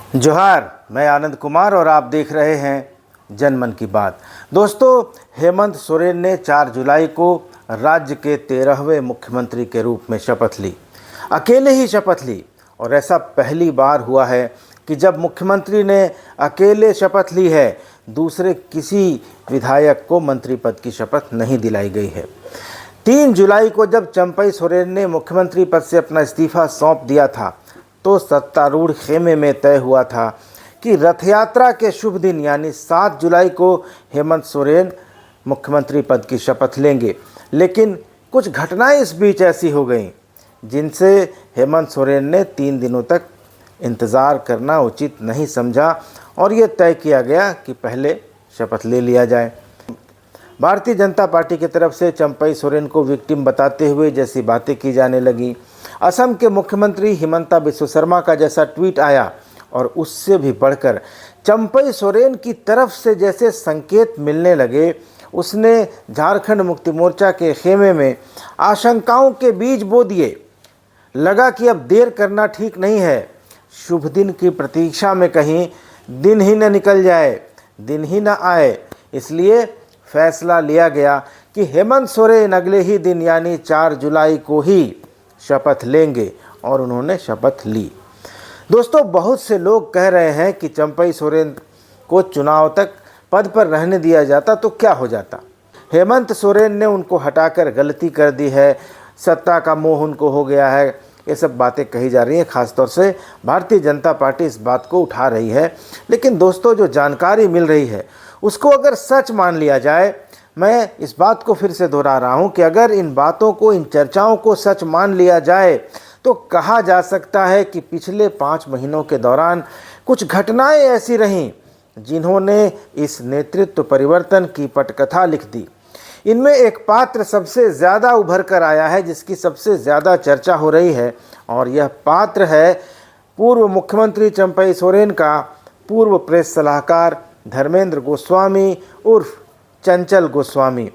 जोहार, मैं आनंद कुमार और आप देख रहे हैं जनमन की बात। दोस्तों, हेमंत सोरेन ने 4 जुलाई को राज्य के 13वें मुख्यमंत्री के रूप में शपथ ली। अकेले ही शपथ ली और ऐसा पहली बार हुआ है कि जब मुख्यमंत्री ने अकेले शपथ ली है, दूसरे किसी विधायक को मंत्री पद की शपथ नहीं दिलाई गई है। 3 जुलाई को जब चंपई सोरेन ने मुख्यमंत्री पद से अपना इस्तीफा सौंप दिया था तो सत्तारूढ़ खेमे में तय हुआ था कि रथ यात्रा के शुभ दिन यानी 7 जुलाई को हेमंत सोरेन मुख्यमंत्री पद की शपथ लेंगे। लेकिन कुछ घटनाएं इस बीच ऐसी हो गईं जिनसे हेमंत सोरेन ने 3 दिनों तक इंतज़ार करना उचित नहीं समझा और ये तय किया गया कि पहले शपथ ले लिया जाए। भारतीय जनता पार्टी की तरफ से चंपई सोरेन को विक्टिम बताते हुए जैसी बातें की जाने लगी, असम के मुख्यमंत्री हिमंता बिस्वा शर्मा का जैसा ट्वीट आया और उससे भी बढ़कर चंपई सोरेन की तरफ से जैसे संकेत मिलने लगे, उसने झारखंड मुक्ति मोर्चा के खेमे में आशंकाओं के बीज बो दिए। लगा कि अब देर करना ठीक नहीं है, शुभ दिन की प्रतीक्षा में कहीं दिन ही न निकल जाए, दिन ही न आए। इसलिए फैसला लिया गया कि हेमंत सोरेन अगले ही दिन यानी 4 जुलाई को ही शपथ लेंगे और उन्होंने शपथ ली। दोस्तों, बहुत से लोग कह रहे हैं कि चंपई सोरेन को चुनाव तक पद पर रहने दिया जाता तो क्या हो जाता। हेमंत सोरेन ने उनको हटाकर गलती कर दी है, सत्ता का मोह उनको हो गया है, ये सब बातें कही जा रही हैं। ख़ासतौर से भारतीय जनता पार्टी इस बात को उठा रही है। लेकिन दोस्तों, जो जानकारी मिल रही है उसको अगर सच मान लिया जाए, मैं इस बात को फिर से दोहरा रहा हूं कि अगर इन बातों को, इन चर्चाओं को सच मान लिया जाए तो कहा जा सकता है कि पिछले 5 महीनों के दौरान कुछ घटनाएं ऐसी रहीं जिन्होंने इस नेतृत्व परिवर्तन की पटकथा लिख दी। इनमें एक पात्र सबसे ज़्यादा उभर कर आया है, जिसकी सबसे ज़्यादा चर्चा हो रही है, और यह पात्र है पूर्व मुख्यमंत्री चंपई सोरेन का पूर्व प्रेस सलाहकार धर्मेंद्र गोस्वामी उर्फ चंचल गोस्वामी।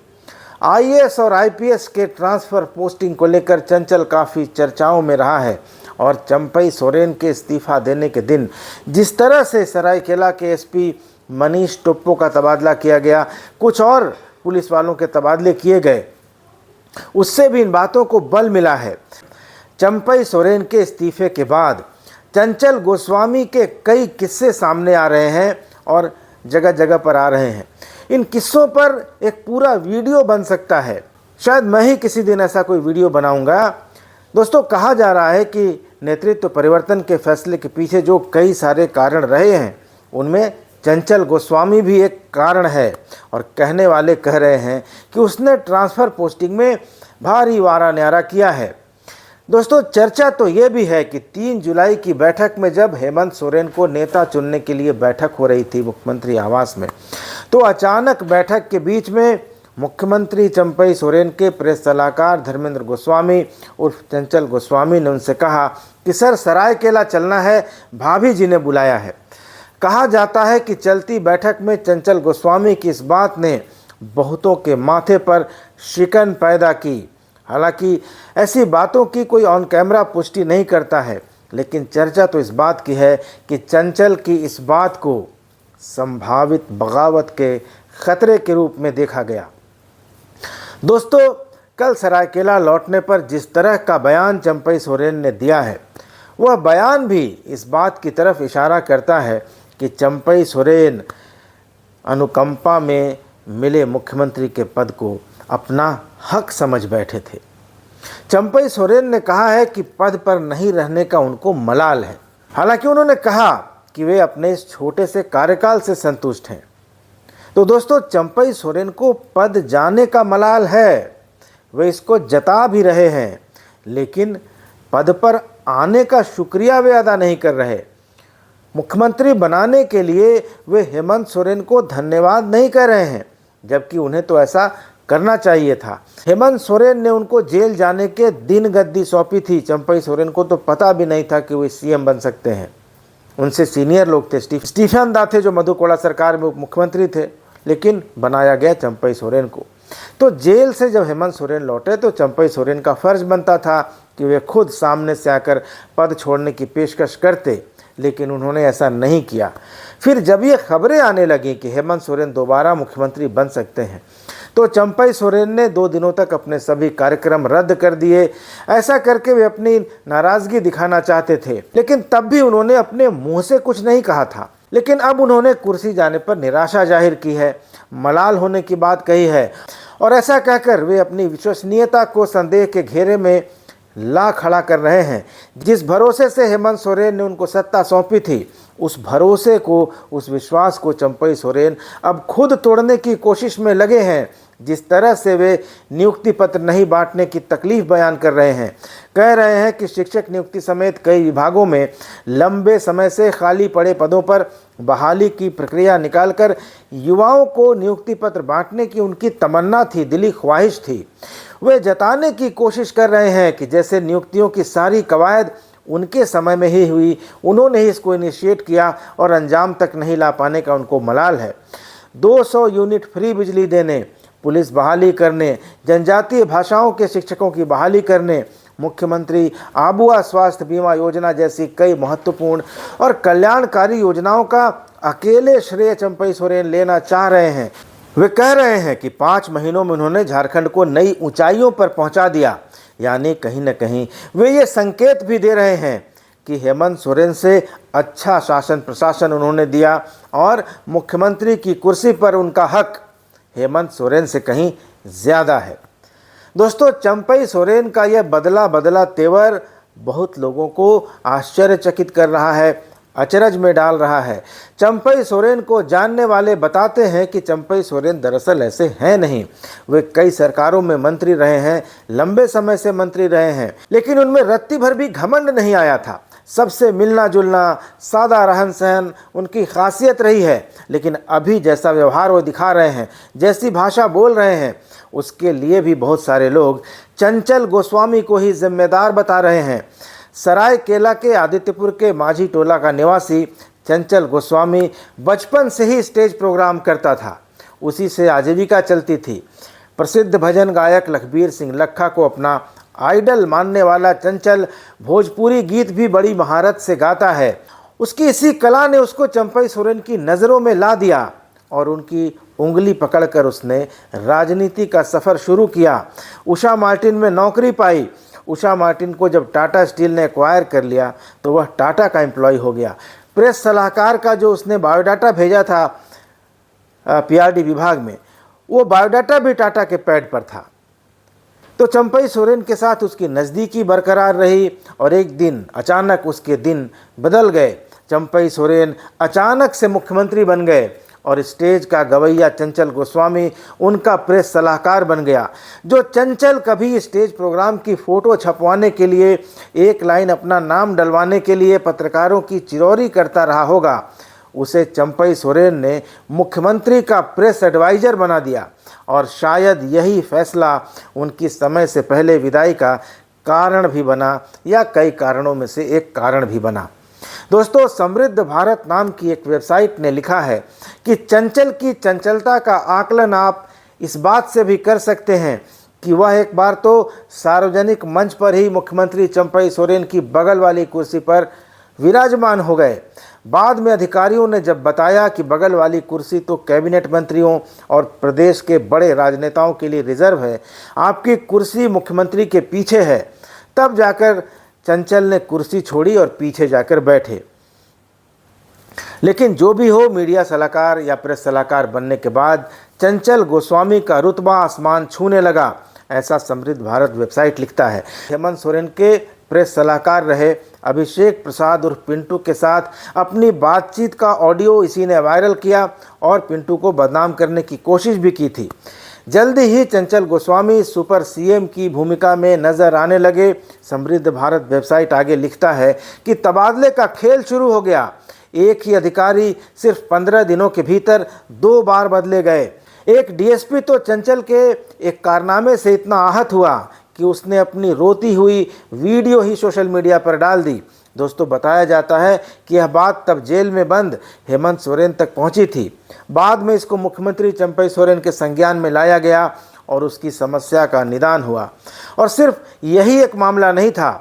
आईएएस और आईपीएस के ट्रांसफ़र पोस्टिंग को लेकर चंचल काफ़ी चर्चाओं में रहा है और चंपई सोरेन के इस्तीफा देने के दिन जिस तरह से सरायकेला के एसपी मनीष टोप्पो का तबादला किया गया, कुछ और पुलिस वालों के तबादले किए गए, उससे भी इन बातों को बल मिला है। चंपई सोरेन के इस्तीफे के बाद चंचल गोस्वामी के कई किस्से सामने आ रहे हैं और जगह जगह पर आ रहे हैं। इन किस्सों पर एक पूरा वीडियो बन सकता है, शायद मैं ही किसी दिन ऐसा कोई वीडियो बनाऊंगा। दोस्तों, कहा जा रहा है कि नेतृत्व परिवर्तन के फैसले के पीछे जो कई सारे कारण रहे हैं उनमें चंचल गोस्वामी भी एक कारण है और कहने वाले कह रहे हैं कि उसने ट्रांसफ़र पोस्टिंग में भारी वारा न्यारा किया है। दोस्तों, चर्चा तो ये भी है कि 3 जुलाई की बैठक में जब हेमंत सोरेन को नेता चुनने के लिए बैठक हो रही थी मुख्यमंत्री आवास में, तो अचानक बैठक के बीच में मुख्यमंत्री चंपई सोरेन के प्रेस सलाहकार धर्मेंद्र गोस्वामी उर्फ चंचल गोस्वामी ने उनसे कहा कि सर, सरायकेला चलना है, भाभी जी ने बुलाया है। कहा जाता है कि चलती बैठक में चंचल गोस्वामी की इस बात ने बहुतों के माथे पर शिकन पैदा की। हालांकि ऐसी बातों की कोई ऑन कैमरा पुष्टि नहीं करता है, लेकिन चर्चा तो इस बात की है कि चंचल की इस बात को संभावित बगावत के खतरे के रूप में देखा गया। दोस्तों, कल सरायकेला लौटने पर जिस तरह का बयान चंपई सोरेन ने दिया है, वह बयान भी इस बात की तरफ इशारा करता है कि चंपई सोरेन अनुकंपा में मिले मुख्यमंत्री के पद को अपना हक समझ बैठे थे। चंपई सोरेन ने कहा है कि पद पर नहीं रहने का उनको मलाल है। हालांकि उन्होंने कहा कि वे अपने इस छोटे से कार्यकाल से संतुष्ट हैं। तो दोस्तों, चंपई सोरेन को पद जाने का मलाल है, वे इसको जता भी रहे हैं, लेकिन पद पर आने का शुक्रिया वे अदा नहीं कर रहे। मुख्यमंत्री बनाने के लिए वे हेमंत सोरेन को धन्यवाद नहीं कर रहे हैं, जबकि उन्हें तो ऐसा करना चाहिए था। हेमंत सोरेन ने उनको जेल जाने के दिन गद्दी सौंपी थी। चंपई सोरेन को तो पता भी नहीं था कि वे सीएम बन सकते हैं। उनसे सीनियर लोग थे, स्टीफन दा थे जो मधुकोड़ा सरकार में उप मुख्यमंत्री थे, लेकिन बनाया गया चंपई सोरेन को। तो जेल से जब हेमंत सोरेन लौटे तो चंपई सोरेन का फर्ज बनता था कि वे खुद सामने से आकर पद छोड़ने की पेशकश करते, लेकिन उन्होंने ऐसा नहीं किया। फिर जब ये खबरें आने लगी कि हेमंत सोरेन दोबारा मुख्यमंत्री बन सकते हैं, तो चंपई सोरेन ने 2 दिनों तक अपने सभी कार्यक्रम रद्द कर दिए। ऐसा करके वे अपनी नाराजगी दिखाना चाहते थे, लेकिन तब भी उन्होंने अपने मुंह से कुछ नहीं कहा था। लेकिन अब उन्होंने कुर्सी जाने पर निराशा जाहिर की है, मलाल होने की बात कही है, और ऐसा कहकर वे अपनी विश्वसनीयता को संदेह के घेरे में ला खड़ा कर रहे हैं। जिस भरोसे से हेमंत सोरेन ने उनको सत्ता सौंपी थी, उस भरोसे को, उस विश्वास को चंपई सोरेन अब खुद तोड़ने की कोशिश में लगे हैं। जिस तरह से वे नियुक्ति पत्र नहीं बांटने की तकलीफ बयान कर रहे हैं, कह रहे हैं कि शिक्षक नियुक्ति समेत कई विभागों में लंबे समय से खाली पड़े पदों पर बहाली की प्रक्रिया निकालकर युवाओं को नियुक्ति पत्र बांटने की उनकी तमन्ना थी, दिली ख्वाहिश थी। वे जताने की कोशिश कर रहे हैं कि जैसे नियुक्तियों की सारी कवायद उनके समय में ही हुई, उन्होंने ही इसको इनिशिएट किया और अंजाम तक नहीं ला पाने का उनको मलाल है। 200 यूनिट फ्री बिजली देने, पुलिस बहाली करने, जनजातीय भाषाओं के शिक्षकों की बहाली करने, मुख्यमंत्री आबुआ स्वास्थ्य बीमा योजना जैसी कई महत्वपूर्ण और कल्याणकारी योजनाओं का अकेले श्रेय चंपई सोरेन लेना चाह रहे हैं। वे कह रहे हैं कि 5 महीनों में उन्होंने झारखंड को नई ऊंचाइयों पर पहुंचा दिया। यानी कहीं न कहीं वे ये संकेत भी दे रहे हैं कि हेमंत सोरेन से अच्छा शासन प्रशासन उन्होंने दिया और मुख्यमंत्री की कुर्सी पर उनका हक हेमंत सोरेन से कहीं ज़्यादा है। दोस्तों, चंपई सोरेन का यह बदला बदला तेवर बहुत लोगों को आश्चर्यचकित कर रहा है, अचरज में डाल रहा है। चंपई सोरेन को जानने वाले बताते हैं कि चंपई सोरेन दरअसल ऐसे हैं नहीं। वे कई सरकारों में मंत्री रहे हैं, लंबे समय से मंत्री रहे हैं, लेकिन उनमें रत्ती भर भी घमंड नहीं आया था। सबसे मिलना जुलना, सादा रहन सहन उनकी खासियत रही है। लेकिन अभी जैसा व्यवहार वो दिखा रहे हैं, जैसी भाषा बोल रहे हैं, उसके लिए भी बहुत सारे लोग चंचल गोस्वामी को ही जिम्मेदार बता रहे हैं। सरायकेला के आदित्यपुर के माझी टोला का निवासी चंचल गोस्वामी बचपन से ही स्टेज प्रोग्राम करता था, उसी से आजीविका चलती थी। प्रसिद्ध भजन गायक लखबीर सिंह लखा को अपना आइडल मानने वाला चंचल भोजपुरी गीत भी बड़ी महारत से गाता है। उसकी इसी कला ने उसको चंपई सोरेन की नज़रों में ला दिया और उनकी उंगली पकड़कर उसने राजनीति का सफ़र शुरू किया। उषा मार्टिन में नौकरी पाई। उषा मार्टिन को जब टाटा स्टील ने एक्वायर कर लिया तो वह टाटा का एम्प्लॉय हो गया। प्रेस सलाहकार का जो उसने बायोडाटा भेजा था पीआरडी विभाग में, वो बायोडाटा भी टाटा के पैड पर था। तो चंपई सोरेन के साथ उसकी नज़दीकी बरकरार रही और एक दिन अचानक उसके दिन बदल गए। चंपई सोरेन अचानक से मुख्यमंत्री बन गए और स्टेज का गवैया चंचल गोस्वामी उनका प्रेस सलाहकार बन गया। जो चंचल कभी स्टेज प्रोग्राम की फ़ोटो छपवाने के लिए, एक लाइन अपना नाम डलवाने के लिए पत्रकारों की चिरौरी करता रहा होगा, उसे चंपई सोरेन ने मुख्यमंत्री का प्रेस एडवाइज़र बना दिया। और शायद यही फैसला उनकी समय से पहले विदाई का कारण भी बना, या कई कारणों में से एक कारण भी बना। दोस्तों, समृद्ध भारत नाम की एक वेबसाइट ने लिखा है कि चंचल की चंचलता का आकलन आप इस बात से भी कर सकते हैं कि वह एक बार तो सार्वजनिक मंच पर ही मुख्यमंत्री चंपई सोरेन की बगल वाली कुर्सी पर विराजमान हो गए। बाद में अधिकारियों ने जब बताया कि बगल वाली कुर्सी तो कैबिनेट मंत्रियों और प्रदेश के बड़े राजनेताओं के लिए रिजर्व है, आपकी कुर्सी मुख्यमंत्री के पीछे है, तब जाकर चंचल ने कुर्सी छोड़ी और पीछे जाकर बैठे। लेकिन जो भी हो, मीडिया सलाहकार या प्रेस सलाहकार बनने के बाद चंचल गोस्वामी का रुतबा आसमान छूने लगा, ऐसा समृद्ध भारत वेबसाइट लिखता है। हेमंत सोरेन के प्रेस सलाहकार रहे अभिषेक प्रसाद उर्फ पिंटू के साथ अपनी बातचीत का ऑडियो इसी ने वायरल किया और पिंटू को बदनाम करने की कोशिश भी की थी। जल्दी ही चंचल गोस्वामी सुपर सीएम की भूमिका में नजर आने लगे। समृद्ध भारत वेबसाइट आगे लिखता है कि तबादले का खेल शुरू हो गया। एक ही अधिकारी सिर्फ 15 दिनों के भीतर 2 बार बदले गए। एक डीएसपी तो चंचल के एक कारनामे से इतना आहत हुआ कि उसने अपनी रोती हुई वीडियो ही सोशल मीडिया पर डाल दी। दोस्तों, बताया जाता है कि यह बात तब जेल में बंद हेमंत सोरेन तक पहुंची थी। बाद में इसको मुख्यमंत्री चंपई सोरेन के संज्ञान में लाया गया और उसकी समस्या का निदान हुआ। और सिर्फ यही एक मामला नहीं था।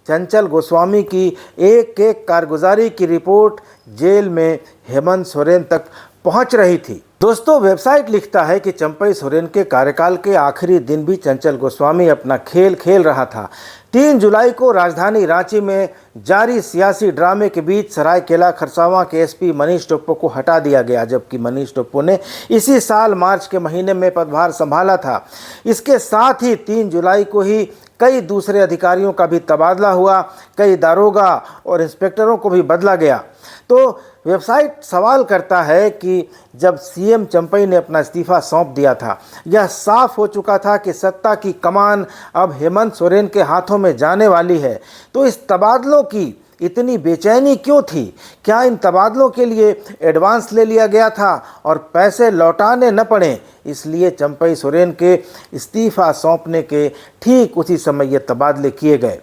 चंचल गोस्वामी की एक एक कारगुजारी की रिपोर्ट जेल में हेमंत सोरेन तक पहुंच रही थी। दोस्तों, वेबसाइट लिखता है कि चंपई सोरेन के कार्यकाल के आखिरी दिन भी चंचल गोस्वामी अपना खेल खेल रहा था। 3 जुलाई को राजधानी रांची में जारी सियासी ड्रामे के बीच सरायकेला खरसावां के एसपी मनीष टोप्पो को हटा दिया गया, जबकि मनीष टोप्पो ने इसी साल मार्च के महीने में पदभार संभाला था। इसके साथ ही 3 जुलाई को ही कई दूसरे अधिकारियों का भी तबादला हुआ, कई दारोगा और इंस्पेक्टरों को भी बदला गया। तो वेबसाइट सवाल करता है कि जब सीएम चंपई ने अपना इस्तीफा सौंप दिया था, यह साफ हो चुका था कि सत्ता की कमान अब हेमंत सोरेन के हाथों में जाने वाली है, तो इस तबादलों की इतनी बेचैनी क्यों थी? क्या इन तबादलों के लिए एडवांस ले लिया गया था और पैसे लौटाने न पड़े, इसलिए चंपई सोरेन के इस्तीफा सौंपने के ठीक उसी समय ये तबादले किए गए?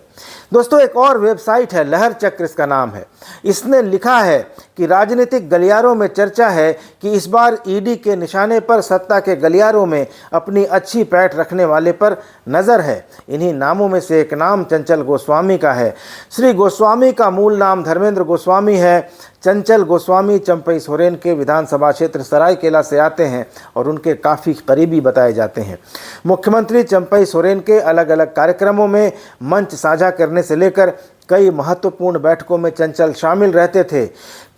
दोस्तों, एक और वेबसाइट है, लहर चक्र इसका नाम है। इसने लिखा है कि राजनीतिक गलियारों में चर्चा है कि इस बार ईडी के निशाने पर सत्ता के गलियारों में अपनी अच्छी पैठ रखने वाले पर नज़र है। इन्हीं नामों में से एक नाम चंचल गोस्वामी का है। श्री गोस्वामी का मूल नाम धर्मेंद्र गोस्वामी है। चंचल गोस्वामी चंपई सोरेन के विधानसभा क्षेत्र सरायकेला से आते हैं और उनके काफ़ी करीबी बताए जाते हैं। मुख्यमंत्री चंपई सोरेन के अलग अलग कार्यक्रमों में मंच साझा करने से लेकर कई महत्वपूर्ण बैठकों में चंचल शामिल रहते थे।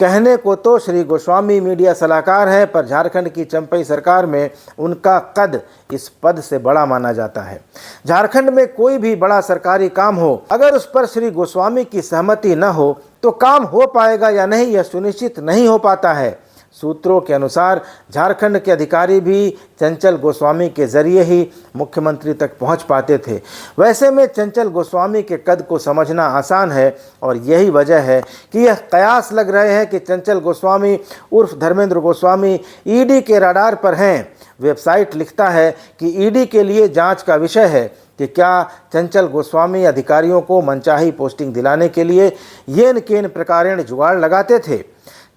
कहने को तो श्री गोस्वामी मीडिया सलाहकार हैं, पर झारखंड की चंपई सरकार में उनका कद इस पद से बड़ा माना जाता है। झारखंड में कोई भी बड़ा सरकारी काम हो, अगर उस पर श्री गोस्वामी की सहमति न हो तो काम हो पाएगा या नहीं, यह सुनिश्चित नहीं हो पाता है। सूत्रों के अनुसार झारखंड के अधिकारी भी चंचल गोस्वामी के जरिए ही मुख्यमंत्री तक पहुंच पाते थे। वैसे में चंचल गोस्वामी के कद को समझना आसान है और यही वजह है कि यह कयास लग रहे हैं कि चंचल गोस्वामी उर्फ धर्मेंद्र गोस्वामी ईडी के रडार पर हैं। वेबसाइट लिखता है कि ईडी के लिए जांच का विषय है कि क्या चंचल गोस्वामी अधिकारियों को मनचाही पोस्टिंग दिलाने के लिए येन केन प्रकारेण जुगाड़ लगाते थे।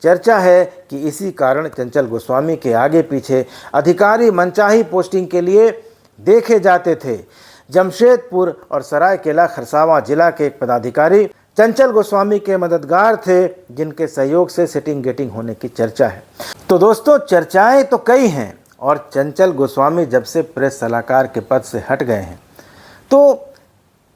चर्चा है कि इसी कारण चंचल गोस्वामी के आगे पीछे अधिकारी मनचाही पोस्टिंग के लिए देखे जाते थे। जमशेदपुर और सरायकेला खरसावां जिला के एक पदाधिकारी चंचल गोस्वामी के मददगार थे, जिनके सहयोग से सिटिंग गेटिंग होने की चर्चा है। तो दोस्तों, चर्चाएं तो कई हैं और चंचल गोस्वामी जब से प्रेस सलाहकार के पद से हट गए हैं तो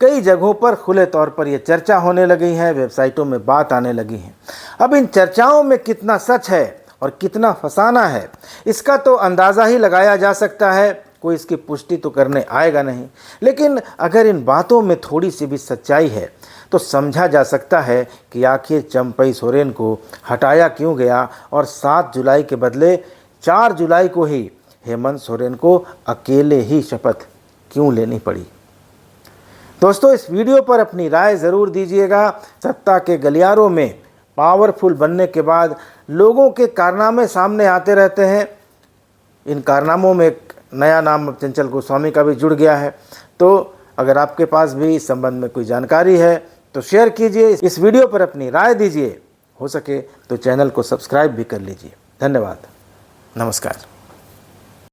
कई जगहों पर खुले तौर पर यह चर्चा होने लगी है, वेबसाइटों में बात आने लगी है। अब इन चर्चाओं में कितना सच है और कितना फसाना है, इसका तो अंदाज़ा ही लगाया जा सकता है। कोई इसकी पुष्टि तो करने आएगा नहीं, लेकिन अगर इन बातों में थोड़ी सी भी सच्चाई है तो समझा जा सकता है कि आखिर चंपई सोरेन को हटाया क्यों गया और 7 जुलाई के बदले 4 जुलाई को ही हेमंत सोरेन को अकेले ही शपथ क्यों लेनी पड़ी। दोस्तों, इस वीडियो पर अपनी राय ज़रूर दीजिएगा। सत्ता के गलियारों में पावरफुल बनने के बाद लोगों के कारनामे सामने आते रहते हैं। इन कारनामों में एक नया नाम चंचल गोस्वामी का भी जुड़ गया है। तो अगर आपके पास भी इस संबंध में कोई जानकारी है तो शेयर कीजिए, इस वीडियो पर अपनी राय दीजिए। हो सके तो चैनल को सब्सक्राइब भी कर लीजिए। धन्यवाद। नमस्कार।